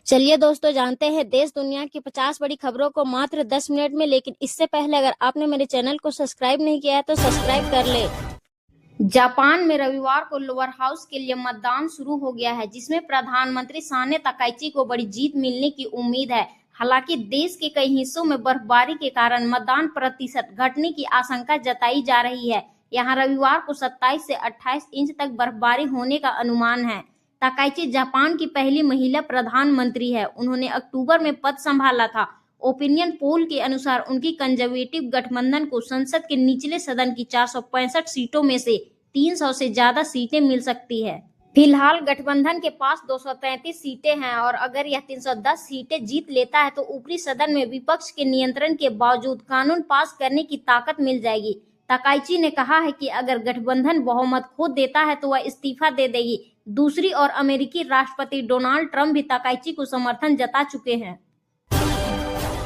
चलिए दोस्तों, जानते हैं देश दुनिया की 50 बड़ी खबरों को मात्र 10 मिनट में। लेकिन इससे पहले अगर आपने मेरे चैनल को सब्सक्राइब नहीं किया है तो सब्सक्राइब कर ले। जापान में रविवार को लोअर हाउस के लिए मतदान शुरू हो गया है, जिसमें प्रधानमंत्री साने तकाइची को बड़ी जीत मिलने की उम्मीद है। हालांकि देश के कई हिस्सों में बर्फबारी के कारण मतदान प्रतिशत घटने की आशंका जताई जा रही है। यहाँ रविवार को 27 से 28 इंच तक बर्फबारी होने का अनुमान है। ताकाइची जापान की पहली महिला प्रधानमंत्री है। उन्होंने अक्टूबर में पद संभाला था। ओपिनियन पोल के अनुसार उनकी कंजर्वेटिव गठबंधन को संसद के निचले सदन की 465 सीटों में से 300 से ज्यादा सीटें मिल सकती है। फिलहाल गठबंधन के पास 233 सीटें हैं और अगर यह 310 सीटें जीत लेता है तो ऊपरी सदन में विपक्ष के नियंत्रण के बावजूद कानून पास करने की ताकत मिल जाएगी। ताकाइची ने कहा है कि अगर गठबंधन बहुमत खो देता है तो वह इस्तीफा दे देगी। दूसरी ओर अमेरिकी राष्ट्रपति डोनाल्ड ट्रंप भी ताकाइची को समर्थन जता चुके हैं।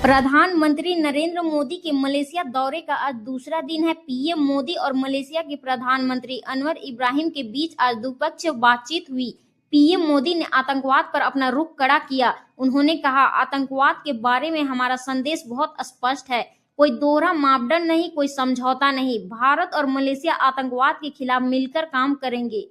प्रधानमंत्री नरेंद्र मोदी के मलेशिया दौरे का आज दूसरा दिन है। पीएम मोदी और मलेशिया के प्रधानमंत्री अनवर इब्राहिम के बीच आज द्विपक्षीय बातचीत हुई। पीएम मोदी ने आतंकवाद पर अपना रुख कड़ा किया। उन्होंने कहा, आतंकवाद के बारे में हमारा संदेश बहुत स्पष्ट है। कोई दोहरा मापदंड नहीं, कोई समझौता नहीं। भारत और मलेशिया आतंकवाद के खिलाफ मिलकर काम करेंगे।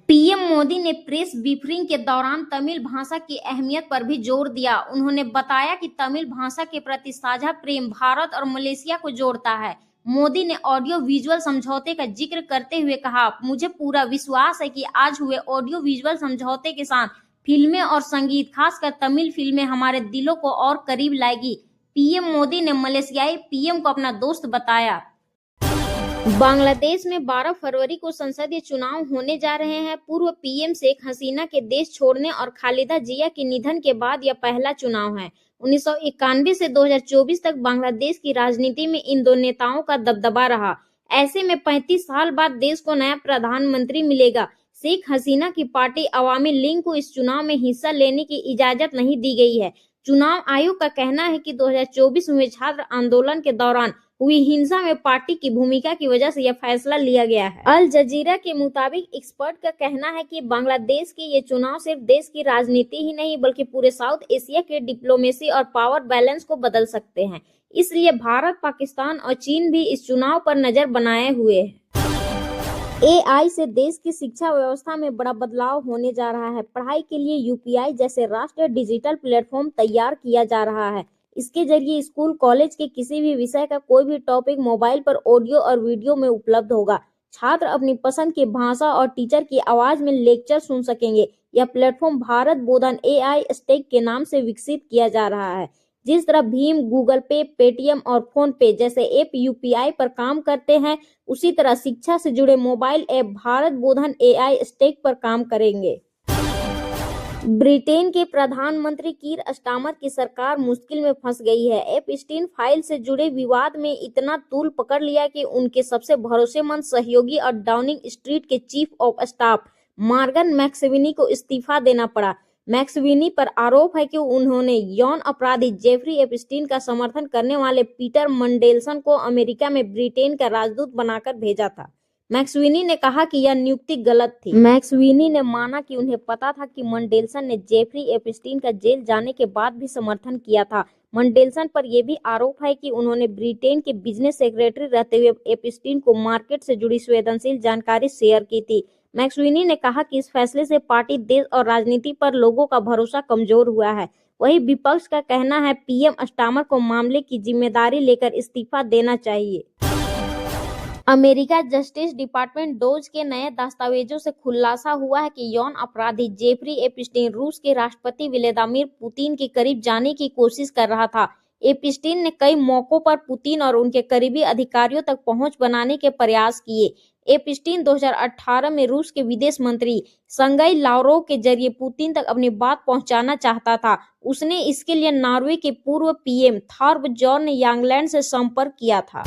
पीएम मोदी ने प्रेस ब्रीफिंग के दौरान तमिल भाषा की अहमियत पर भी जोर दिया। उन्होंने बताया कि तमिल भाषा के प्रति साझा प्रेम भारत और मलेशिया को जोड़ता है। मोदी ने ऑडियो विजुअल समझौते का जिक्र करते हुए कहा, मुझे पूरा विश्वास है कि आज हुए ऑडियो विजुअल समझौते के साथ फिल्में और संगीत, खासकर तमिल फिल्में, हमारे दिलों को और करीब लाएगी। पीएम मोदी ने मलेशियाई पीएम को अपना दोस्त बताया। बांग्लादेश में 12 फरवरी को संसदीय चुनाव होने जा रहे हैं। पूर्व पीएम शेख हसीना के देश छोड़ने और खालिदा जिया के निधन के बाद यह पहला चुनाव है। 1991 से 2024 तक बांग्लादेश की राजनीति में इन दो नेताओं का दबदबा रहा। ऐसे में 35 साल बाद देश को नया प्रधानमंत्री मिलेगा। शेख हसीना की पार्टी अवामी लीग को इस चुनाव में हिस्सा लेने की इजाजत नहीं दी गई है। चुनाव आयोग का कहना है कि 2024 में छात्र आंदोलन के दौरान हुई हिंसा में पार्टी की भूमिका की वजह से यह फैसला लिया गया है। अल जजीरा के मुताबिक एक्सपर्ट का कहना है कि बांग्लादेश के ये चुनाव सिर्फ देश की राजनीति ही नहीं बल्कि पूरे साउथ एशिया के डिप्लोमेसी और पावर बैलेंस को बदल सकते हैं। इसलिए भारत, पाकिस्तान और चीन भी इस चुनाव पर नजर बनाए हुए है। एआई से देश की शिक्षा व्यवस्था में बड़ा बदलाव होने जा रहा है। पढ़ाई के लिए यूपीआई जैसे राष्ट्रीय डिजिटल प्लेटफॉर्म तैयार किया जा रहा है। इसके जरिए स्कूल, कॉलेज के किसी भी विषय का कोई भी टॉपिक मोबाइल पर ऑडियो और वीडियो में उपलब्ध होगा। छात्र अपनी पसंद की भाषा और टीचर की आवाज में लेक्चर सुन सकेंगे। यह प्लेटफॉर्म भारत बोधन एआई स्टैक के नाम से विकसित किया जा रहा है। जिस तरह भीम, गूगल पे, पेटीएम और फोन पे जैसे ऐप यूपीआई पर काम करते हैं, उसी तरह शिक्षा से जुड़े मोबाइल ऐप भारत बोधन एआई स्टैक पर काम करेंगे। ब्रिटेन के प्रधानमंत्री कीर स्टारमर की सरकार मुश्किल में फंस गई है। एपस्टीन फाइल से जुड़े विवाद में इतना तूल पकड़ लिया कि उनके सबसे भरोसेमंद सहयोगी और डाउनिंग स्ट्रीट के चीफ ऑफ स्टाफ मॉर्गन मैक्सवेनी को इस्तीफा देना पड़ा। मैक्सवेनी पर आरोप है कि उन्होंने यौन अपराधी जेफरी एपस्टीन का समर्थन करने वाले पीटर मंडेलसन को अमेरिका में ब्रिटेन का राजदूत बनाकर भेजा था। मैक्सवेनी ने कहा कि यह नियुक्ति गलत थी। मैक्सवेनी ने माना कि उन्हें पता था कि मंडेलसन ने जेफरी एपस्टीन का जेल जाने के बाद भी समर्थन किया था। मंडेलसन पर यह भी आरोप है कि उन्होंने ब्रिटेन के बिजनेस सेक्रेटरी रहते हुए एपस्टीन को मार्केट से जुड़ी संवेदनशील जानकारी शेयर की थी। मैक्सवेनी ने कहा कि इस फैसले से पार्टी, देश और राजनीति पर लोगों का भरोसा कमजोर हुआ है। वहीं विपक्ष का कहना है पीएम स्टारमर को मामले की जिम्मेदारी लेकर इस्तीफा देना चाहिए। अमेरिका जस्टिस डिपार्टमेंट डोज के नए दस्तावेजों से खुलासा हुआ है कि यौन अपराधी जेफरी एपस्टीन रूस के राष्ट्रपति व्लादिमीर पुतिन के करीब जाने की कोशिश कर रहा था। एपस्टीन ने कई मौकों पर पुतिन और उनके करीबी अधिकारियों तक पहुंच बनाने के प्रयास किए। एपस्टीन 2018 में रूस के विदेश मंत्री सर्गेई लावरोव के जरिए पुतिन तक अपनी बात पहुंचाना चाहता था। उसने इसके लिए नॉर्वे के पूर्व पीएम थॉरबजॉर्न यांगलैंड से संपर्क किया था।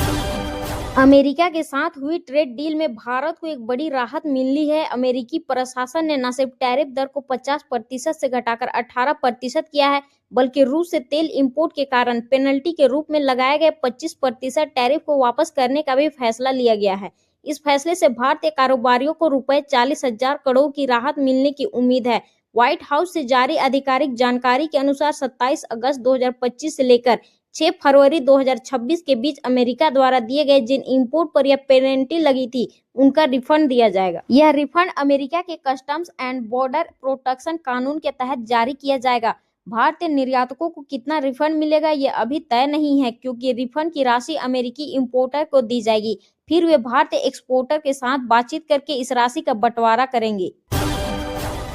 अमेरिका के साथ हुई ट्रेड डील में भारत को एक बड़ी राहत मिली है। अमेरिकी प्रशासन ने न सिर्फ टैरिफ दर को 50% से घटाकर 18% किया है, बल्कि रूस से तेल इंपोर्ट के कारण पेनल्टी के रूप में लगाए गए 25% टैरिफ को वापस करने का भी फैसला लिया गया है। इस फैसले से भारतीय कारोबारियों को रुपए 40,000 करोड़ की राहत मिलने की उम्मीद है। व्हाइट हाउस से जारी आधिकारिक जानकारी के अनुसार 27 अगस्त 2025 से लेकर 6 फरवरी 2026 के बीच अमेरिका द्वारा दिए गए जिन इंपोर्ट पर यह पेनल्टी लगी थी उनका रिफंड दिया जाएगा। यह रिफंड अमेरिका के कस्टम्स एंड बॉर्डर प्रोटेक्शन कानून के तहत जारी किया जाएगा। भारतीय निर्यातकों को कितना रिफंड मिलेगा ये अभी तय नहीं है, क्योंकि रिफंड की राशि अमेरिकी इंपोर्टर को दी जाएगी, फिर वे भारतीय एक्सपोर्टर के साथ बातचीत करके इस राशि का बंटवारा करेंगे।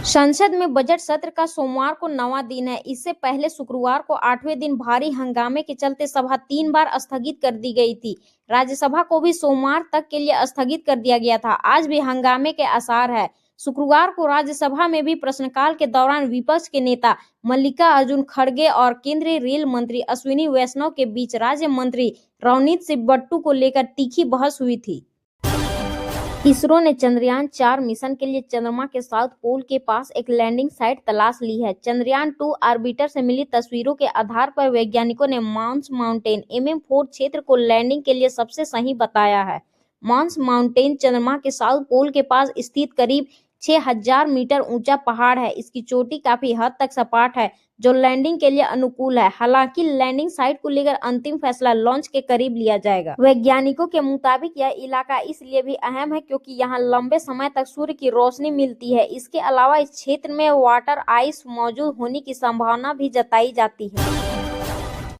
संसद में बजट सत्र का सोमवार को 9वां दिन है। इससे पहले शुक्रवार को 8वें दिन भारी हंगामे के चलते सभा 3 बार स्थगित कर दी गई थी। राज्यसभा को भी सोमवार तक के लिए स्थगित कर दिया गया था। आज भी हंगामे के आसार है। शुक्रवार को राज्यसभा में भी प्रश्नकाल के दौरान विपक्ष के नेता मल्लिकार्जुन खड़गे और केंद्रीय रेल मंत्री अश्विनी वैष्णव के बीच राज्य मंत्री रोनित सिंह बिट्टू को लेकर तीखी बहस हुई थी। इसरो ने चंद्रयान 4 मिशन के लिए चंद्रमा के साउथ पोल के पास एक लैंडिंग साइट तलाश ली है। चंद्रयान 2 ऑर्बिटर से मिली तस्वीरों के आधार पर वैज्ञानिकों ने माउंस माउंटेन MM4 क्षेत्र को लैंडिंग के लिए सबसे सही बताया है। माउंस माउंटेन चंद्रमा के साउथ पोल के पास स्थित करीब 6000 मीटर ऊंचा पहाड़ है। इसकी चोटी काफी हद तक सपाट है, जो लैंडिंग के लिए अनुकूल है। हालांकि लैंडिंग साइट को लेकर अंतिम फैसला लॉन्च के करीब लिया जाएगा। वैज्ञानिकों के मुताबिक यह इलाका इसलिए भी अहम है क्योंकि यहाँ लंबे समय तक सूर्य की रोशनी मिलती है। इसके अलावा इस क्षेत्र में वाटर आइस मौजूद होने की संभावना भी जताई जाती है।